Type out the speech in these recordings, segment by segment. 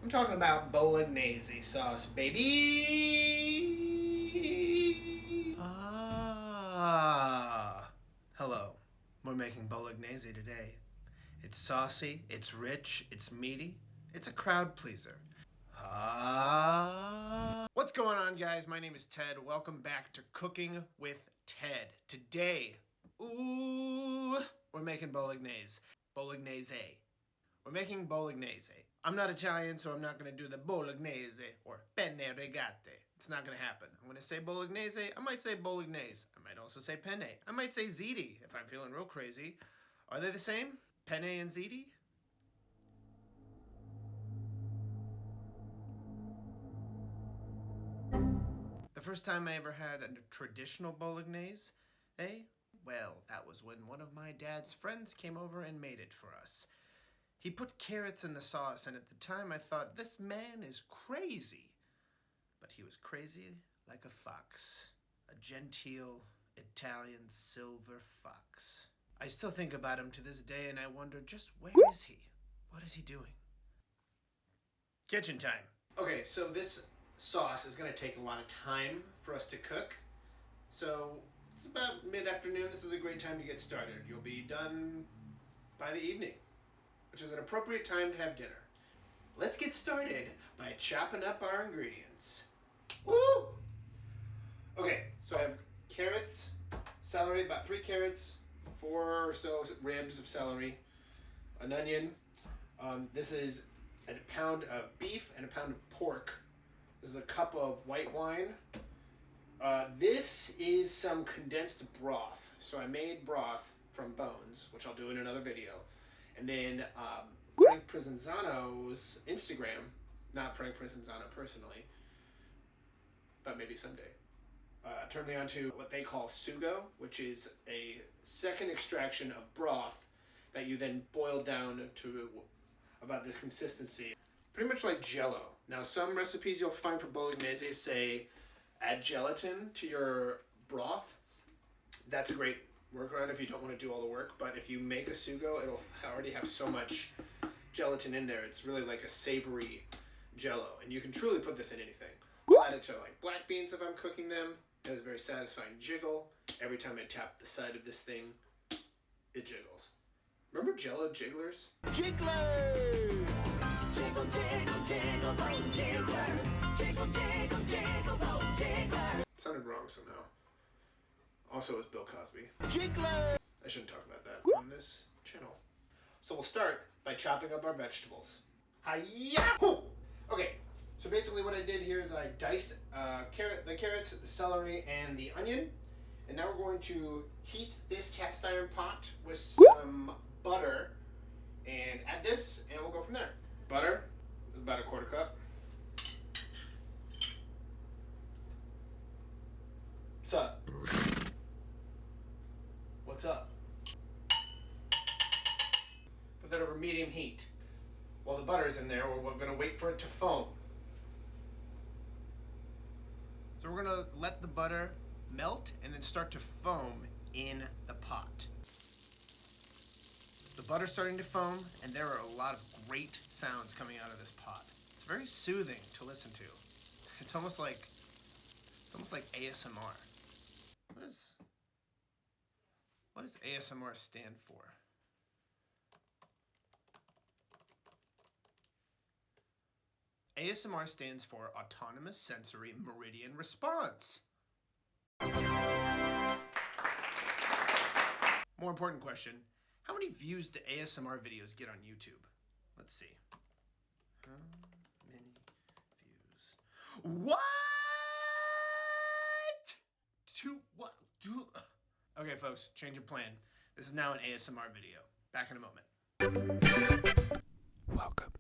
I'm talking about Bolognese sauce, baby! Hello. We're making Bolognese today. It's saucy, it's rich, it's meaty, it's a crowd pleaser. What's going on, guys? My name is Ted. Welcome back to Cooking with Ted. Today, we're making Bolognese. We're making Bolognese. I'm not Italian, so I'm not going to do the Bolognese or penne rigate. It's not going to happen. I'm going to say Bolognese. I might say Bolognese. I might also say penne. I might say ziti if I'm feeling real crazy. Are they the same? Penne and ziti? The first time I ever had a traditional Bolognese, well, that was when one of my dad's friends came over and made it for us. He put carrots in the sauce, and at the time I thought, this man is crazy. But he was crazy like a fox. A genteel Italian silver fox. I still think about him to this day, and I wonder just where is he? What is he doing? Kitchen time. Okay, so this sauce is going to take a lot of time for us to cook. So it's about mid-afternoon. This is a great time to get started. You'll be done by the evening, which is an appropriate time to have dinner. Let's get started by chopping up our ingredients. Woo! Okay, so I have carrots, celery, about 3 carrots, 4 or so ribs of celery, an onion. This is a pound of beef and a pound of pork. This is a cup of white wine. This is some condensed broth. So I made broth from bones, which I'll do in another video. And then Frank Provenzano's Instagram, not Frank Provenzano personally, but maybe someday, turned me on to what they call sugo, which is a second extraction of broth that you then boil down to about this consistency. Pretty much like Jello. Now, some recipes you'll find for Bolognese say add gelatin to your broth. That's a great workaround if you don't want to do all the work, but if you make a sugo, it'll already have so much gelatin in there. It's really like a savory Jello, and you can truly put this in anything. I'll add it to like black beans if I'm cooking them. It has a very satisfying jiggle. Every time I tap the side of this thing, it jiggles. Remember Jello jigglers? Jigglers! Jiggle, jiggle, jiggle those jigglers. Jiggle, jiggle, jiggle those jigglers. It sounded wrong somehow. Also, it was Bill Cosby. Jigglers! I shouldn't talk about that on this channel. So we'll start by chopping up our vegetables. Hi-ya! Okay, so basically what I did here is I diced the carrots, the celery, and the onion. And now we're going to heat this cast iron pot with some butter and add this, and we'll go from there. Butter is about a 1/4 cup. What's up? What's up? Put that over medium heat. While the butter is in there, we're going to wait for it to foam. So we're going to let the butter melt and then start to foam in the pot. The butter's starting to foam, and there are a lot of great sounds coming out of this pot. It's very soothing to listen to. It's almost like ASMR. What does ASMR stand for? ASMR stands for Autonomous Sensory Meridian Response. More important question, how many views do ASMR videos get on YouTube? Let's see. How many views? What? Okay, folks, change of plan. This is now an ASMR video. Back in a moment. Welcome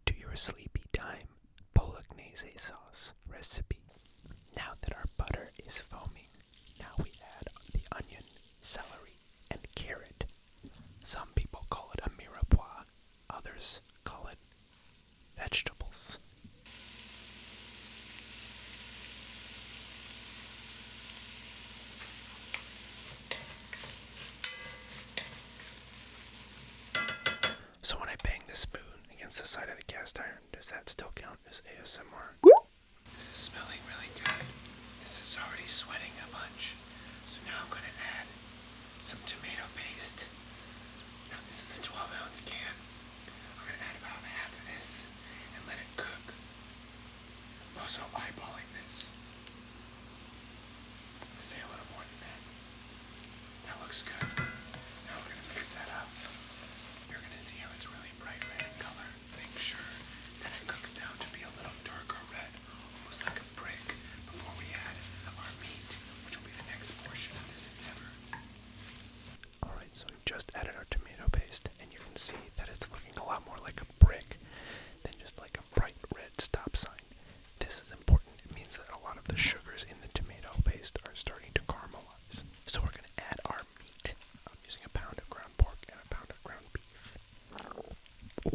to your sleepy time Bolognese sauce recipe. Now that our butter is foaming, now we add the onion, celery, and carrot. Some people call it a mirepoix, others call it vegetables. So when I bang the spoon against the side of the cast iron. Does that still count as ASMR? This is smelling really good. This is already sweating a bunch. So now I'm going to add some tomato paste. Now this is a 12-ounce can. I'm going to add about half of this and let it cook. I'm also eyeballing this. I'm going to say a little more than that. That looks good. Now we're going to mix that up. You're going to see how it's really bright red in color. Make sure that it cooks down to be a little darker red, almost like a brick, before we add our meat, which will be the next portion of this endeavor. Alright, so we've just added our tomato paste, and you can see that it's looking a lot more like a brick than just like a bright red stop sign. This is important. It means that a lot of the sugars in the tomato paste are starting to caramelize. So we're going to add our meat. I'm using a pound of ground pork and a pound of ground beef.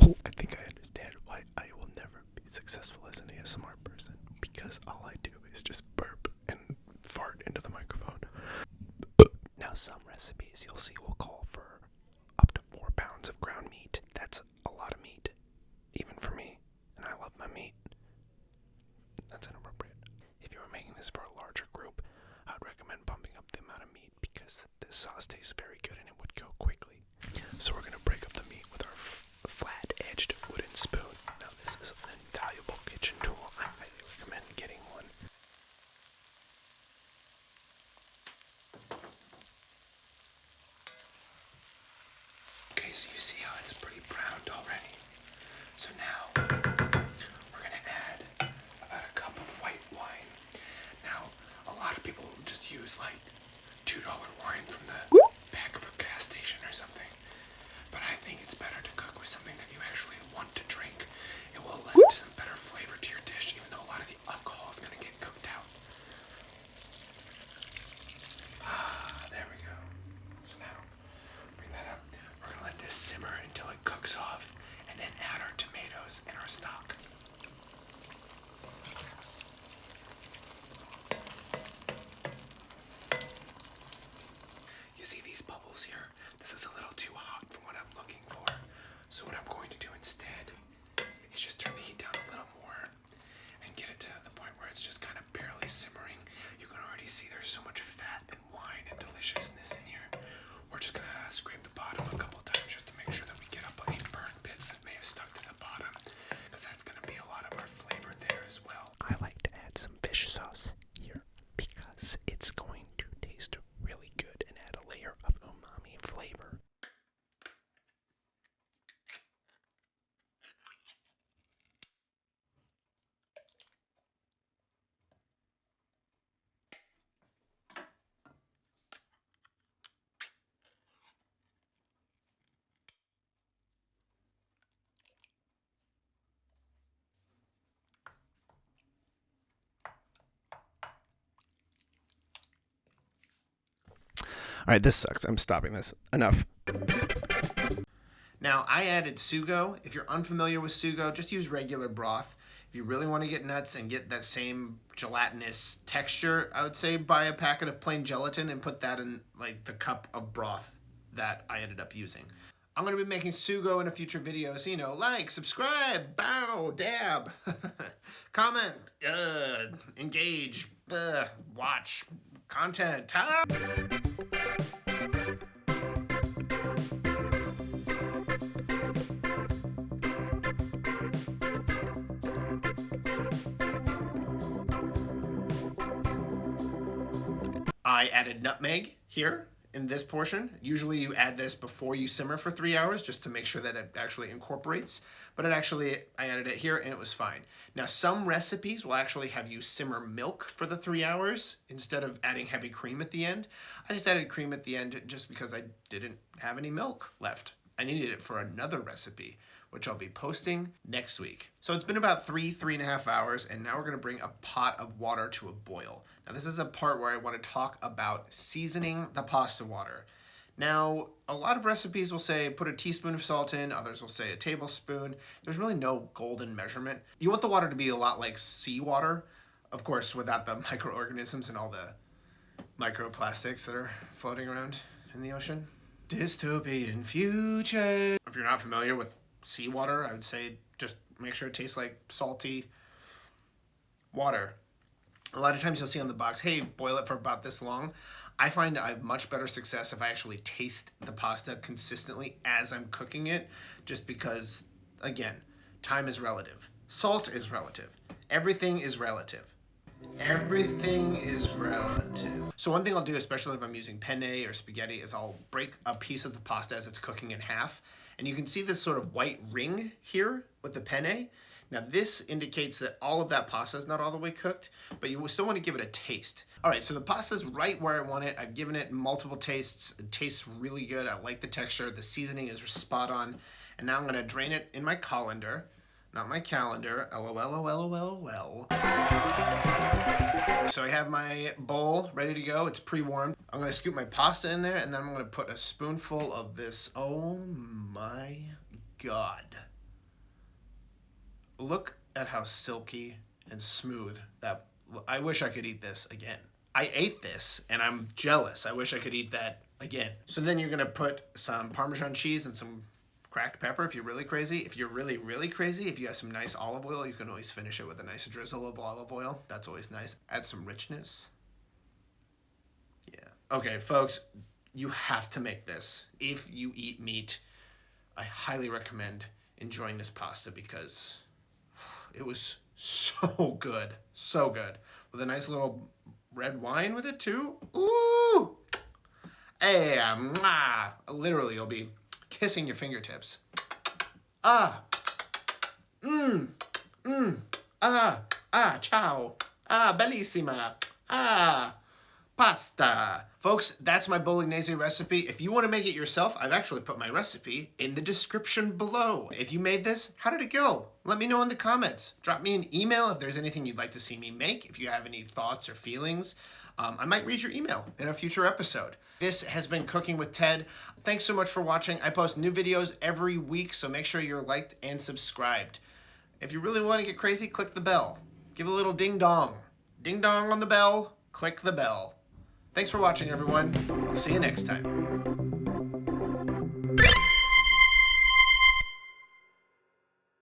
Oh, I think I understand why I will never be successful as an ASMR person, because all I do is just burp and fart into the microphone. Now some recipes you'll see will call for up to 4 pounds of ground meat. That's a lot of meat, even for me, and I love my meat. That's inappropriate. If you were making this for a larger group, I would recommend bumping up the amount of meat because this sauce tastes very good and it would go quickly. So we're going to break up the meat with our flat-edged wooden spoon. Now this is an invaluable kitchen tool. I highly recommend getting one. Okay, so you see how it's pretty browned already. So now we're going to add about a cup of white wine. Now, a lot of people just use like $2 wine from the back of a gas station or something. But I think it's better to cook with something that you actually want to drink. It will lend some better flavor to your dish, even though a lot of the alcohol is going to get cooked out. There we go. So now, bring that up. We're going to let this simmer until it cooks off, and then add our tomatoes and our stock. You see these bubbles here? This is a little too hot for what I'm looking for. So what I'm going to do instead is just turn the heat down a little more and get it to the point where it's just kind of barely simmering. You can already see there's so much fat and wine and deliciousness in here. We're just going to scrape the bottom a couple times just to make sure that we get up any burnt bits that may have stuck to the bottom, because that's going to be a lot of our flavor there as well. I like to add some fish sauce here because it's going to taste really good and add a layer of umami flavor. All right, this sucks. I'm stopping this. Enough. Now, I added sugo. If you're unfamiliar with sugo, just use regular broth. If you really want to get nuts and get that same gelatinous texture, I would say buy a packet of plain gelatin and put that in like the cup of broth that I ended up using. I'm going to be making sugo in a future video, so like, subscribe, bow, dab, comment, engage, watch, content. I added nutmeg here in this portion. Usually you add this before you simmer for 3 hours just to make sure that it actually incorporates. But I added it here and it was fine. Now some recipes will actually have you simmer milk for the 3 hours instead of adding heavy cream at the end. I just added cream at the end just because I didn't have any milk left. I needed it for another recipe, which I'll be posting next week. So it's been about 3.5 hours, and now we're gonna bring a pot of water to a boil. Now this is a part where I wanna talk about seasoning the pasta water. Now, a lot of recipes will say put a teaspoon of salt in, others will say a tablespoon. There's really no golden measurement. You want the water to be a lot like seawater, of course, without the microorganisms and all the microplastics that are floating around in the ocean. Dystopian future. If you're not familiar with seawater, I would say just make sure it tastes like salty water. A lot of times you'll see on the box, hey, boil it for about this long. I find I have much better success if I actually taste the pasta consistently as I'm cooking it, just because, again, time is relative. Salt is relative. Everything is relative. Everything is relative. So one thing I'll do, especially if I'm using penne or spaghetti, is I'll break a piece of the pasta as it's cooking in half. And you can see this sort of white ring here with the penne. Now this indicates that all of that pasta is not all the way cooked, but you still want to give it a taste. All right, so the pasta's right where I want it. I've given it multiple tastes. It tastes really good. I like the texture. The seasoning is spot on. And now I'm gonna drain it in my colander, not my calendar. LOL. So I have my bowl ready to go. It's pre-warmed. I'm gonna scoop my pasta in there, and then I'm gonna put a spoonful of this. Oh my God. Look at how silky and smooth that. I wish I could eat this again. I ate this and I'm jealous. I wish I could eat that again. So then you're gonna put some Parmesan cheese and some cracked pepper if you're really crazy. If you're really, really crazy, if you have some nice olive oil, you can always finish it with a nice drizzle of olive oil. That's always nice. Add some richness. Yeah. Okay, folks, you have to make this. If you eat meat, I highly recommend enjoying this pasta because it was so good. So good. With a nice little red wine with it too. Ooh! Hey, mwah! Literally, you'll be kissing your fingertips. Ah! Ciao. Bellissima. Pasta. Folks, that's my Bolognese recipe. If you want to make it yourself, I've actually put my recipe in the description below. If you made this, how did it go? Let me know in the comments. Drop me an email if there's anything you'd like to see me make. If you have any thoughts or feelings, I might read your email in a future episode. This has been Cooking with Ted. Thanks so much for watching. I post new videos every week, so make sure you're liked and subscribed. If you really want to get crazy, click the bell. Give a little ding dong. Ding dong on the bell. Click the bell. Thanks for watching, everyone. We'll see you next time.